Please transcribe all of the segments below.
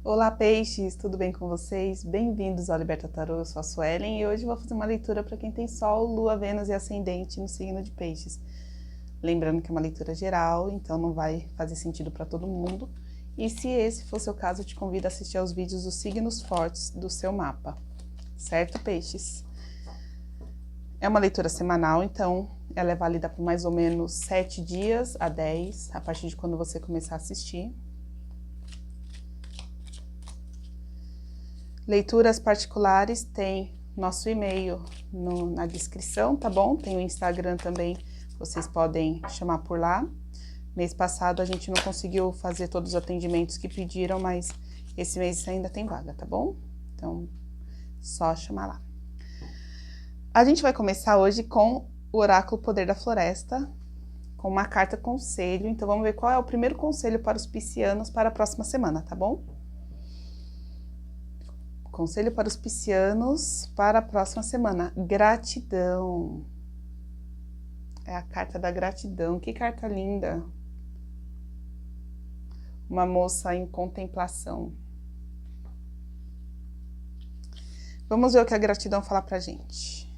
Olá, peixes! Tudo bem com vocês? Bem-vindos ao Liberta Tarô, eu sou a Suelen e hoje vou fazer uma leitura para quem tem Sol, Lua, Vênus e Ascendente no signo de Peixes. Lembrando que é uma leitura geral, então não vai fazer sentido para todo mundo. E se esse for o seu caso, eu te convido a assistir aos vídeos dos signos fortes do seu mapa. Certo, Peixes? É uma leitura semanal, então ela é válida por mais ou menos 7 dias a 10, a partir de quando você começar a assistir. Leituras particulares tem nosso e-mail na descrição, tá bom? Tem o Instagram também, vocês podem chamar por lá. Mês passado a gente não conseguiu fazer todos os atendimentos que pediram, mas esse mês ainda tem vaga, tá bom? Então, só chamar lá. A gente vai começar hoje com o Oráculo Poder da Floresta, com uma carta conselho. Então, vamos ver qual é o primeiro conselho para os piscianos para a próxima semana, tá bom? Conselho para os piscianos para a próxima semana. Gratidão. É a carta da gratidão. Que carta linda. Uma moça em contemplação. Vamos ver o que a gratidão fala pra gente.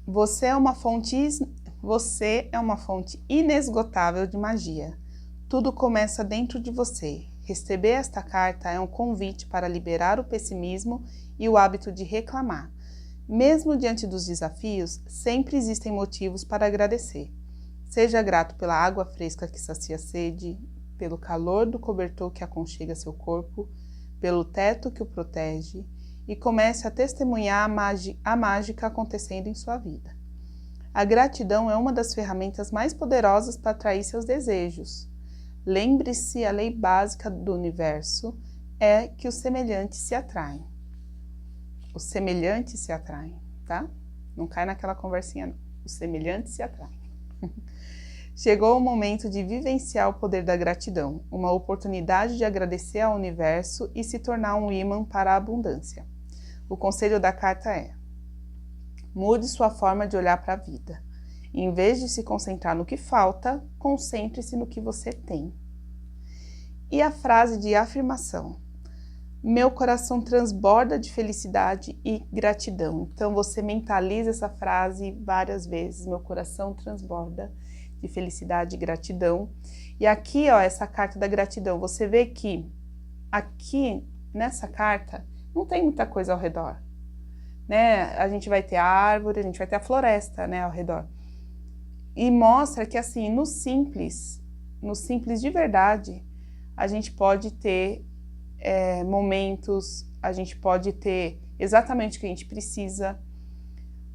Você é uma fonte inesgotável de magia. Tudo começa dentro de você. Receber esta carta é um convite para liberar o pessimismo e o hábito de reclamar. Mesmo diante dos desafios, sempre existem motivos para agradecer. Seja grato pela água fresca que sacia a sede, pelo calor do cobertor que aconchega seu corpo, pelo teto que o protege, e comece a testemunhar a mágica acontecendo em sua vida. A gratidão é uma das ferramentas mais poderosas para atrair seus desejos. Lembre-se, a lei básica do universo é que os semelhantes se atraem. Os semelhantes se atraem, tá? Não cai naquela conversinha, não. Os semelhantes se atraem. Chegou o momento de vivenciar o poder da gratidão, uma oportunidade de agradecer ao universo e se tornar um ímã para a abundância. O conselho da carta é: mude sua forma de olhar para a vida. Em vez de se concentrar no que falta, concentre-se no que você tem. E a frase de afirmação: meu coração transborda de felicidade e gratidão. Então você mentaliza essa frase várias vezes: meu coração transborda de felicidade e gratidão. E aqui, ó, essa carta da gratidão, você vê que aqui nessa carta não tem muita coisa ao redor, né? A gente vai ter a árvore, a gente vai ter a floresta, né, ao redor. E mostra que, assim, no simples de verdade, a gente pode ter momentos, a gente pode ter exatamente o que a gente precisa,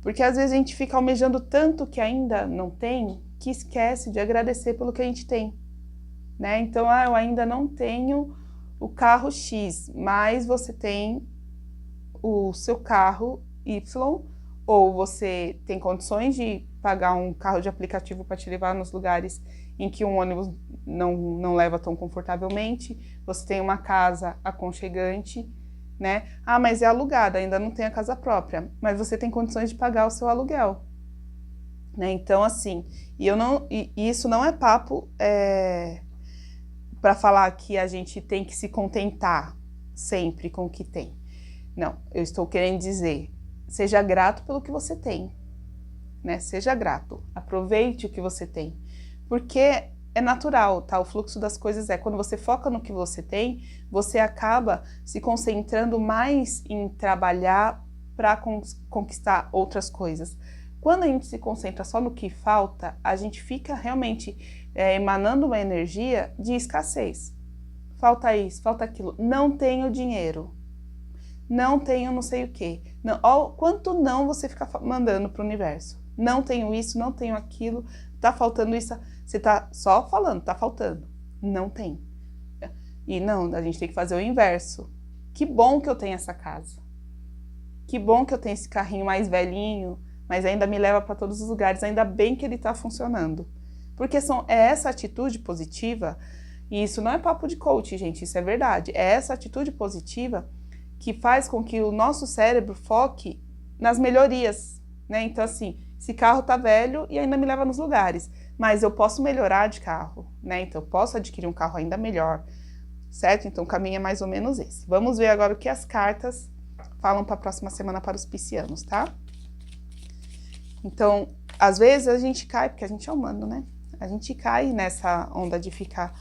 porque às vezes a gente fica almejando tanto que ainda não tem, que esquece de agradecer pelo que a gente tem, né? Então, eu ainda não tenho o carro X, mas você tem o seu carro Y, ou você tem condições de pagar um carro de aplicativo para te levar nos lugares em que um ônibus não leva tão confortavelmente, você tem uma casa aconchegante, né? Ah, mas é alugada, ainda não tem a casa própria, mas você tem condições de pagar o seu aluguel, né? Então, assim, isso não é papo para falar que a gente tem que se contentar sempre com o que tem. Não, eu estou querendo dizer, seja grato pelo que você tem, né? Seja grato, aproveite o que você tem, porque é natural, tá? O fluxo das coisas quando você foca no que você tem, você acaba se concentrando mais em trabalhar para conquistar outras coisas. Quando a gente se concentra só no que falta, a gente fica realmente emanando uma energia de escassez. Falta isso, falta aquilo, não tenho dinheiro, não tenho não sei o que. Quanto não você fica mandando para o universo? Não tenho isso, não tenho aquilo, tá faltando isso. Você tá só falando, tá faltando. Não tem. E não, a gente tem que fazer o inverso. Que bom que eu tenho essa casa. Que bom que eu tenho esse carrinho mais velhinho, mas ainda me leva para todos os lugares. Ainda bem que ele tá funcionando. Porque é essa atitude positiva, e isso não é papo de coach, gente, isso é verdade. É essa atitude positiva que faz com que o nosso cérebro foque nas melhorias, né? Então, assim, esse carro tá velho e ainda me leva nos lugares, mas eu posso melhorar de carro, né? Então, eu posso adquirir um carro ainda melhor, certo? Então, o caminho é mais ou menos esse. Vamos ver agora o que as cartas falam para a próxima semana para os piscianos, tá? Então, às vezes a gente cai, porque a gente é humano, né? A gente cai nessa onda de ficar,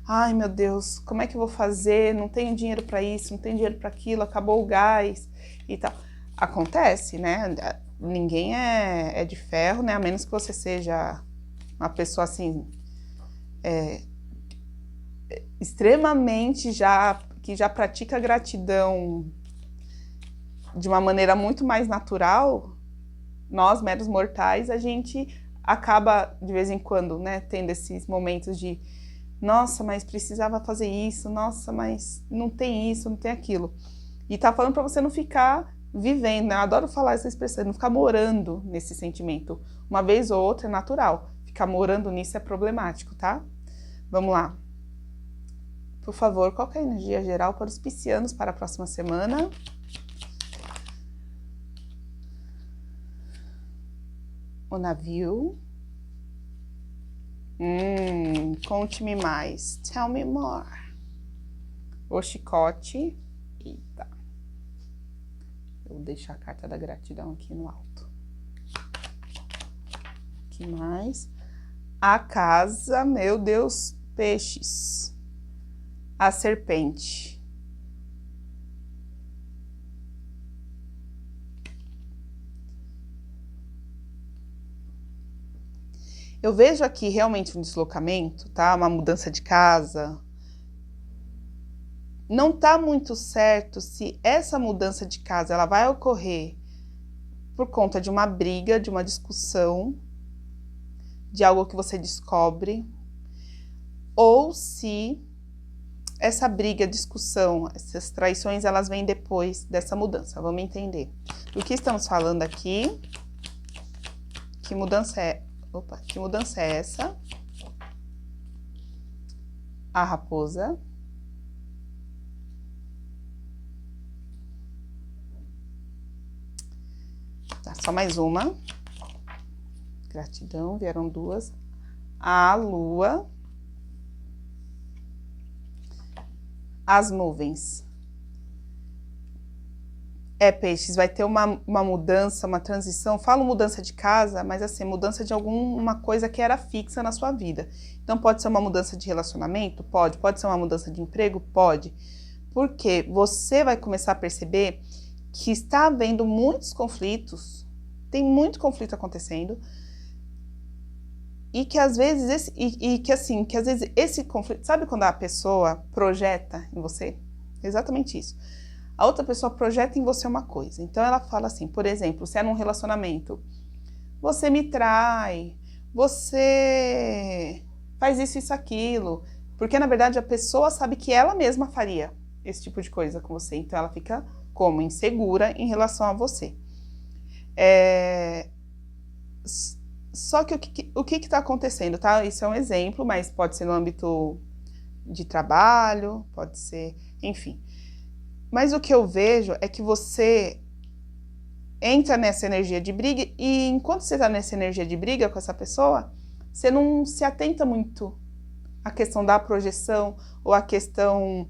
ai meu Deus, como é que eu vou fazer? Não tenho dinheiro para isso, não tenho dinheiro para aquilo, acabou o gás e tal. Acontece, né? Ninguém é de ferro, né? A menos que você seja uma pessoa assim, extremamente que já pratica gratidão de uma maneira muito mais natural. Nós, meros mortais, a gente acaba, de vez em quando, né, tendo esses momentos de nossa, mas precisava fazer isso, nossa, mas não tem isso, não tem aquilo. E tá falando para você não ficar vivendo, né? Eu adoro falar essa expressão, não ficar morando nesse sentimento. Uma vez ou outra é natural, ficar morando nisso é problemático, tá? Vamos lá. Por favor, qual que é a energia geral para os piscianos para a próxima semana? O navio. Conte-me mais. Tell me more. O chicote. Eita. Eu vou deixar a carta da gratidão aqui no alto. O que mais? A casa, meu Deus, peixes. A serpente. Eu vejo aqui realmente um deslocamento, tá? Uma mudança de casa. Não tá muito certo se essa mudança de casa ela vai ocorrer por conta de uma briga, de uma discussão, de algo que você descobre, ou se essa briga, discussão, essas traições, elas vêm depois dessa mudança. Vamos entender. Do que estamos falando aqui? Que mudança é? Opa, que mudança é essa? A raposa. Tá, só mais uma. Gratidão, vieram duas. A lua. As nuvens. Peixes, vai ter uma mudança, uma transição. Falo mudança de casa, mas assim, mudança de alguma coisa que era fixa na sua vida. Então, pode ser uma mudança de relacionamento? Pode. Pode ser uma mudança de emprego? Pode. Porque você vai começar a perceber que está havendo muitos conflitos, tem muito conflito acontecendo, e que às vezes esse conflito, sabe quando a pessoa projeta em você? Exatamente isso. A outra pessoa projeta em você uma coisa. Então ela fala assim, por exemplo, se é num relacionamento, você me trai, você faz isso, aquilo, porque na verdade a pessoa sabe que ela mesma faria esse tipo de coisa com você, então ela fica como insegura em relação a você. Só que o que está acontecendo, tá? Isso é um exemplo, mas pode ser no âmbito de trabalho, pode ser, enfim. Mas o que eu vejo é que você entra nessa energia de briga e enquanto você está nessa energia de briga com essa pessoa, você não se atenta muito à questão da projeção ou à questão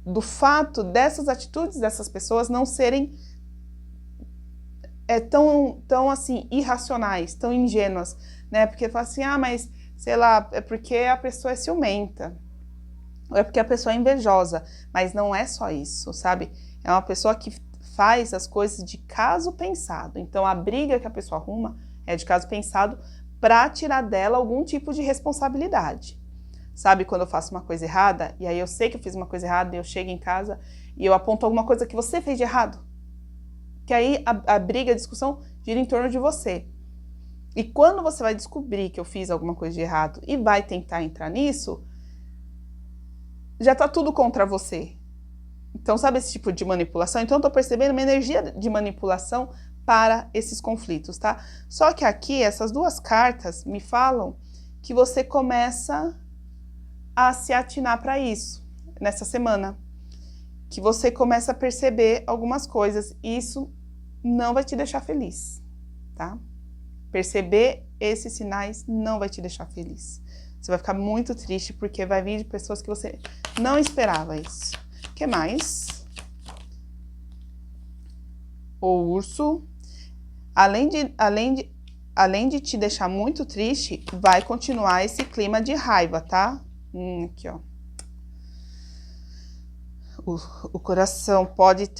do fato dessas atitudes dessas pessoas não serem tão assim, irracionais, tão ingênuas, né? Porque fala assim, mas sei lá, é porque a pessoa é ciumenta, ou é porque a pessoa é invejosa, mas não é só isso, sabe? É uma pessoa que faz as coisas de caso pensado. Então a briga que a pessoa arruma é de caso pensado para tirar dela algum tipo de responsabilidade. Sabe quando eu faço uma coisa errada, e aí eu sei que eu fiz uma coisa errada, e eu chego em casa e eu aponto alguma coisa que você fez de errado? Que aí a briga, a discussão gira em torno de você. E quando você vai descobrir que eu fiz alguma coisa de errado e vai tentar entrar nisso, já tá tudo contra você. Então, sabe esse tipo de manipulação? Então, eu tô percebendo uma energia de manipulação para esses conflitos, tá? Só que aqui, essas duas cartas me falam que você começa a se atinar para isso nessa semana. que você começa a perceber algumas coisas e isso não vai te deixar feliz, tá? Perceber esses sinais não vai te deixar feliz. Você vai ficar muito triste porque vai vir de pessoas que você não esperava isso. O que mais? O urso, além de te deixar muito triste, vai continuar esse clima de raiva, tá? Aqui, ó. O coração pode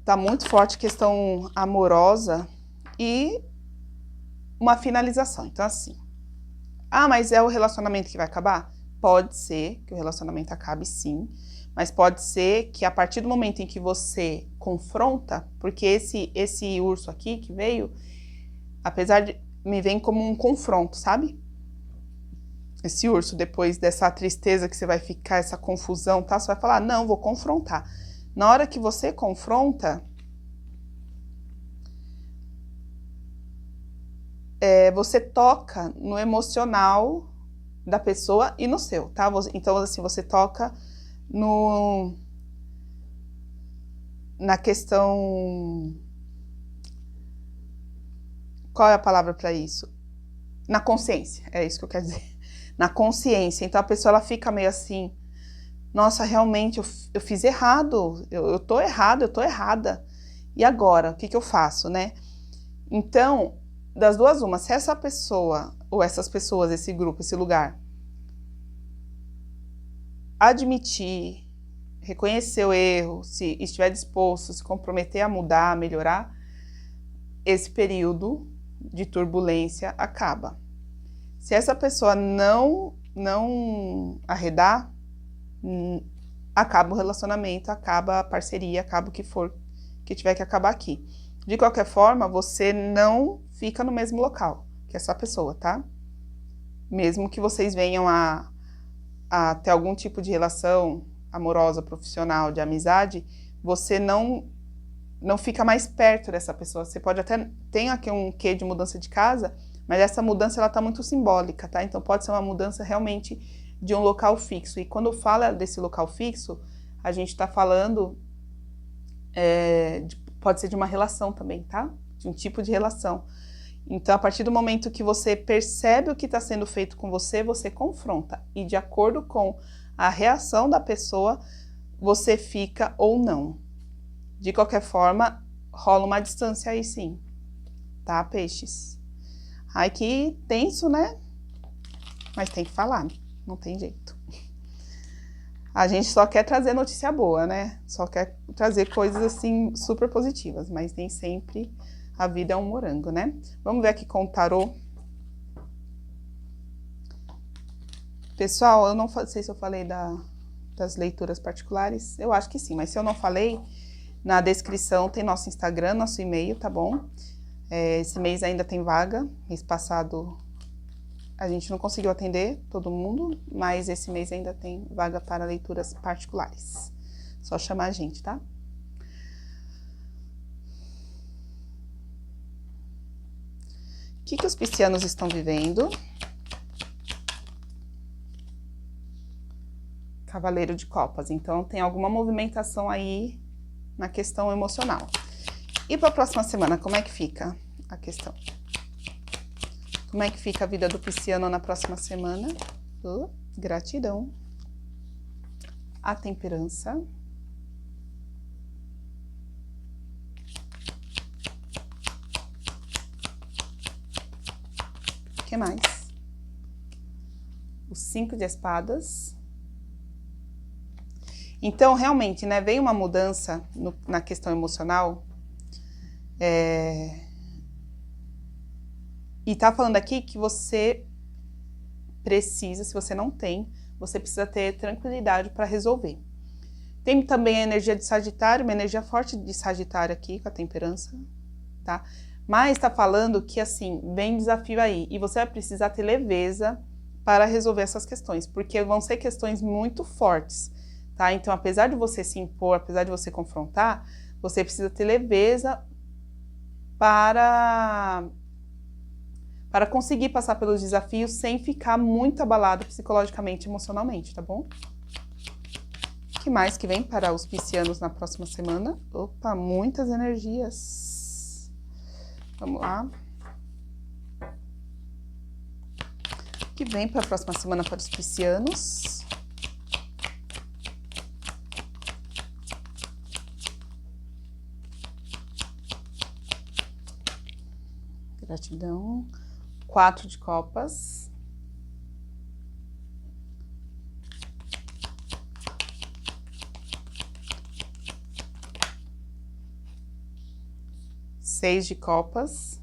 tá muito forte questão amorosa e uma finalização. Então, assim, mas é o relacionamento que vai acabar? Pode ser que o relacionamento acabe, sim, mas pode ser que a partir do momento em que você confronta, porque esse urso aqui que veio, apesar de me vem como um confronto, sabe? Esse urso, depois dessa tristeza que você vai ficar, essa confusão, tá? Você vai falar, não, vou confrontar. Na hora que você confronta, você toca no emocional da pessoa e no seu, tá? Então, assim, você toca na questão... Qual é a palavra para isso? Na consciência, é isso que eu quero dizer. Na consciência. Então, a pessoa ela fica meio assim, nossa, realmente, eu fiz errado, eu tô errado, eu tô errada. E agora, o que eu faço, né? Então, das duas uma, se essa pessoa, ou essas pessoas, esse grupo, esse lugar, admitir, reconhecer o erro, se estiver disposto, se comprometer a mudar, a melhorar, esse período de turbulência acaba. Se essa pessoa não arredar, acaba o relacionamento, acaba a parceria, acaba o que for que tiver que acabar aqui. De qualquer forma, você não fica no mesmo local que essa pessoa, tá? Mesmo que vocês venham a ter algum tipo de relação amorosa, profissional, de amizade, você não fica mais perto dessa pessoa. Você pode até ter aqui um quê de mudança de casa, mas essa mudança ela tá muito simbólica, tá? Então pode ser uma mudança realmente de um local fixo. E quando fala desse local fixo, a gente está falando, pode ser de uma relação também, tá? De um tipo de relação. Então, a partir do momento que você percebe o que está sendo feito com você, você confronta. E de acordo com a reação da pessoa, você fica ou não. De qualquer forma, rola uma distância aí sim. Tá, peixes? Ai, que tenso, né? Mas tem que falar, não tem jeito. A gente só quer trazer notícia boa, né? Só quer trazer coisas assim super positivas, mas nem sempre a vida é um morango, né? Vamos ver aqui com o tarô. Pessoal, eu não sei se eu falei das leituras particulares. Eu acho que sim, mas se eu não falei, na descrição tem nosso Instagram, nosso e-mail, tá bom? Esse mês ainda tem vaga. Mês passado a gente não conseguiu atender todo mundo, mas esse mês ainda tem vaga para leituras particulares. Só chamar a gente, tá? O que os piscianos estão vivendo? Cavaleiro de Copas. Então, tem alguma movimentação aí na questão emocional. E para a próxima semana, como é que fica a questão? Como é que fica a vida do pisciano na próxima semana? Gratidão. A temperança. O que mais? O 5 de espadas. Então, realmente, né, veio uma mudança na questão emocional. E tá falando aqui que você precisa, se você não tem, você precisa ter tranquilidade para resolver. Tem também a energia de Sagitário, uma energia forte de Sagitário aqui, com a temperança, tá? Mas tá falando que, assim, vem desafio aí, e você vai precisar ter leveza para resolver essas questões, porque vão ser questões muito fortes, tá? Então, apesar de você se impor, apesar de você confrontar, você precisa ter leveza para conseguir passar pelos desafios sem ficar muito abalado psicologicamente e emocionalmente, tá bom? O que mais que vem para os piscianos na próxima semana? Opa, muitas energias. Vamos lá. O que vem para a próxima semana para os piscianos? Gratidão. 4 de copas. Seis de copas.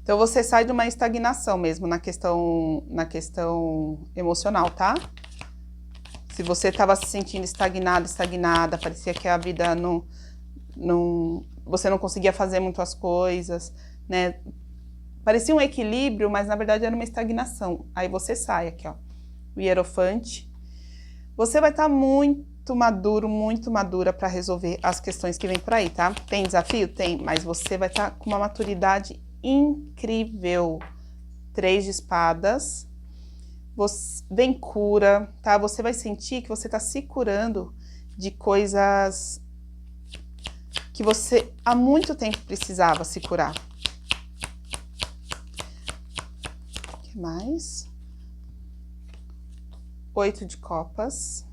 Então, você sai de uma estagnação mesmo na questão emocional, tá? Se você estava se sentindo estagnada, parecia que a vida você não conseguia fazer muitas coisas, né? Parecia um equilíbrio, mas na verdade era uma estagnação. Aí você sai aqui, ó, o Hierofante. Você vai estar muito madura para resolver as questões que vem por aí, tá? Tem desafio? Tem, mas você vai estar com uma maturidade incrível. 3 de espadas. Vem cura, tá? Você vai sentir que você tá se curando de coisas que você há muito tempo precisava se curar. O que mais? 8 de copas.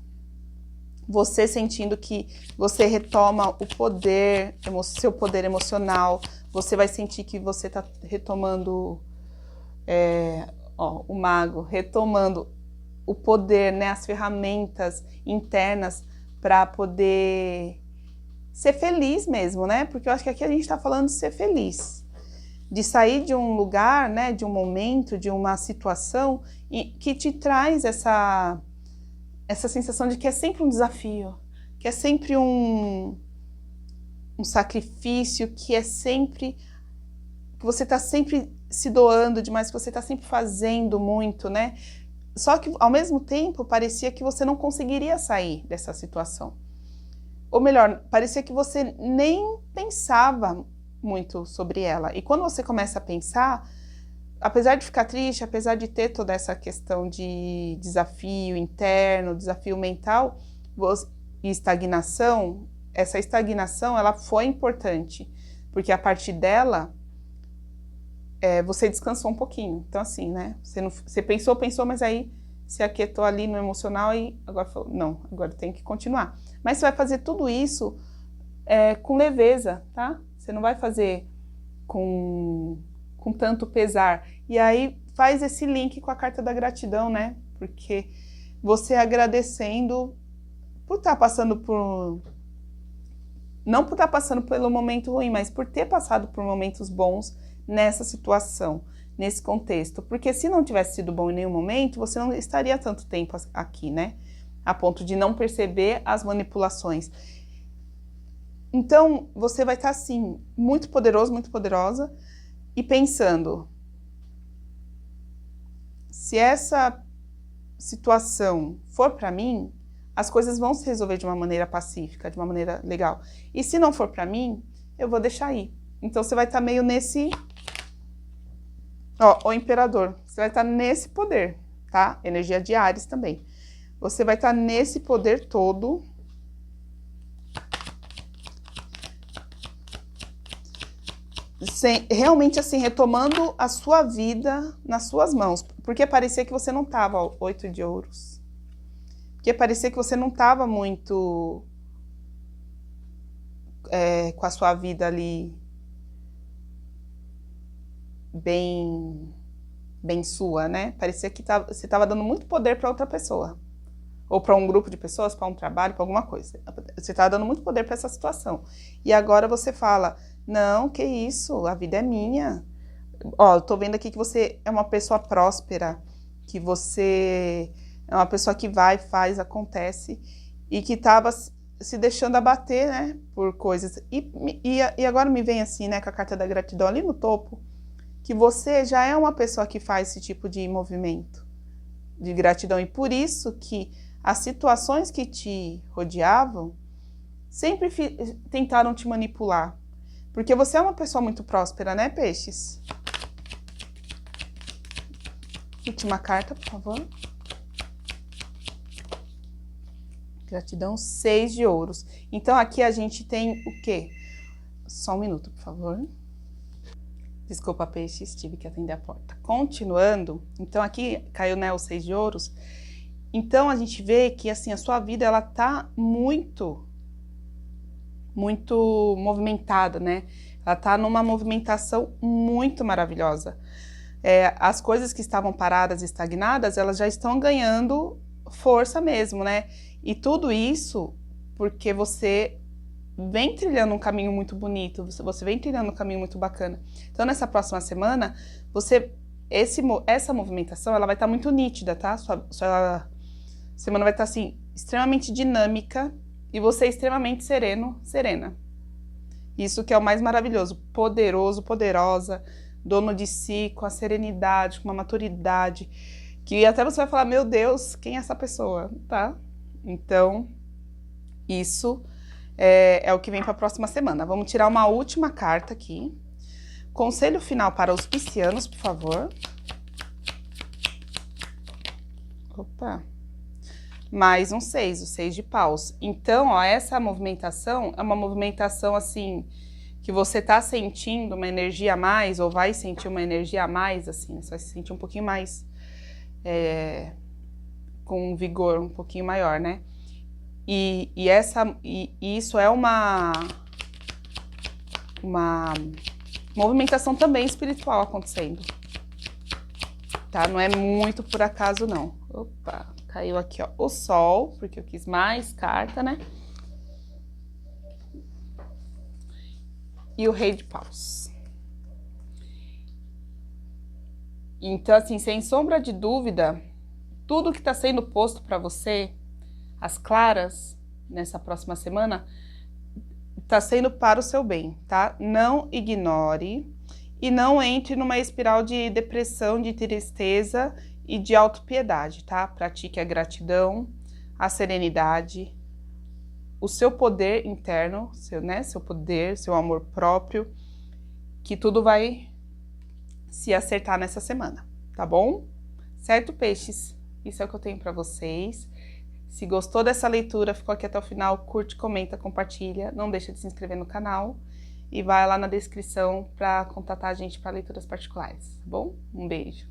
Você sentindo que você retoma o poder, seu poder emocional. Você vai sentir que você tá retomando, o mago, retomando o poder, né? As ferramentas internas para poder ser feliz mesmo, né? Porque eu acho que aqui a gente tá falando de ser feliz. De sair de um lugar, né? De um momento, de uma situação que te traz essa sensação de que é sempre um desafio, que é sempre um sacrifício, que é sempre... que você tá sempre se doando demais, que você tá sempre fazendo muito, né? Só que, ao mesmo tempo, parecia que você não conseguiria sair dessa situação. Ou melhor, parecia que você nem pensava muito sobre ela. E quando você começa a pensar, apesar de ficar triste, apesar de ter toda essa questão de desafio interno, desafio mental e estagnação, essa estagnação ela foi importante, porque a partir dela você descansou um pouquinho. Então assim, né? Você pensou, mas aí se aquietou ali no emocional e agora falou, não, agora tem que continuar. Mas você vai fazer tudo isso com leveza, tá? Você não vai fazer com tanto pesar. E aí faz esse link com a carta da gratidão, né? Porque você agradecendo por estar passando por... não por estar passando pelo momento ruim, mas por ter passado por momentos bons nessa situação, nesse contexto. Porque se não tivesse sido bom em nenhum momento, você não estaria tanto tempo aqui, né? A ponto de não perceber as manipulações. Então, você vai estar assim, muito poderoso, muito poderosa, e pensando, se essa situação for para mim, as coisas vão se resolver de uma maneira pacífica, de uma maneira legal. E se não for para mim, eu vou deixar ir. Então você vai estar meio nesse... Ó, o Imperador, você vai estar nesse poder, tá? Energia de Áries também. Você vai estar nesse poder todo... realmente assim, retomando a sua vida nas suas mãos, porque parecia que você não estava, 8 de ouros, porque parecia que você não estava muito com a sua vida ali bem sua, né? Parecia que você estava dando muito poder para outra pessoa, ou para um grupo de pessoas, para um trabalho, para alguma coisa. Você estava dando muito poder para essa situação. E agora você fala, não, que isso, a vida é minha. Ó, eu tô vendo aqui que você é uma pessoa próspera, que você é uma pessoa que vai, faz, acontece, e que estava se deixando abater, né, por coisas. E agora me vem assim, né, com a carta da gratidão ali no topo, que você já é uma pessoa que faz esse tipo de movimento de gratidão. E por isso que as situações que te rodeavam sempre tentaram te manipular. Porque você é uma pessoa muito próspera, né, peixes? Última carta, por favor. Gratidão, 6 de ouros. Então, aqui a gente tem o quê? Só um minuto, por favor. Desculpa, peixes, tive que atender a porta. Continuando, então aqui caiu, né, o 6 de ouros. Então, a gente vê que, assim, a sua vida, ela tá muito movimentada, né? Ela tá numa movimentação muito maravilhosa. As coisas que estavam paradas e estagnadas, elas já estão ganhando força mesmo, né? E tudo isso porque você vem trilhando um caminho muito bonito, você vem trilhando um caminho muito bacana. Então, nessa próxima semana, essa movimentação, ela vai estar muito nítida, tá? Sua semana vai estar, assim, extremamente dinâmica e você extremamente serena. Isso que é o mais maravilhoso, poderoso, poderosa, dono de si, com a serenidade, com uma maturidade, que até você vai falar, meu Deus, quem é essa pessoa, tá? Então, isso é o que vem para a próxima semana. Vamos tirar uma última carta aqui. Conselho final para os piscianos, por favor. Opa! Mais um 6, o 6 de paus. Então, ó, essa movimentação é uma movimentação, assim, que você tá sentindo uma energia a mais, ou vai sentir uma energia a mais, assim, você vai se sentir um pouquinho mais com um vigor um pouquinho maior, né? E isso é uma movimentação também espiritual acontecendo, tá? Não é muito por acaso, não. Opa, caiu aqui, ó, o sol, porque eu quis mais carta, né? E o rei de paus. Então, assim, sem sombra de dúvida, tudo que está sendo posto para você, as claras, nessa próxima semana, está sendo para o seu bem, tá? Não ignore e não entre numa espiral de depressão, de tristeza e de autopiedade, tá? Pratique a gratidão, a serenidade, o seu poder interno, seu poder, seu amor próprio, que tudo vai se acertar nessa semana, tá bom? Certo, peixes? Isso é o que eu tenho para vocês. Se gostou dessa leitura, ficou aqui até o final, curte, comenta, compartilha. Não deixa de se inscrever no canal e vai lá na descrição para contatar a gente para leituras particulares, tá bom? Um beijo!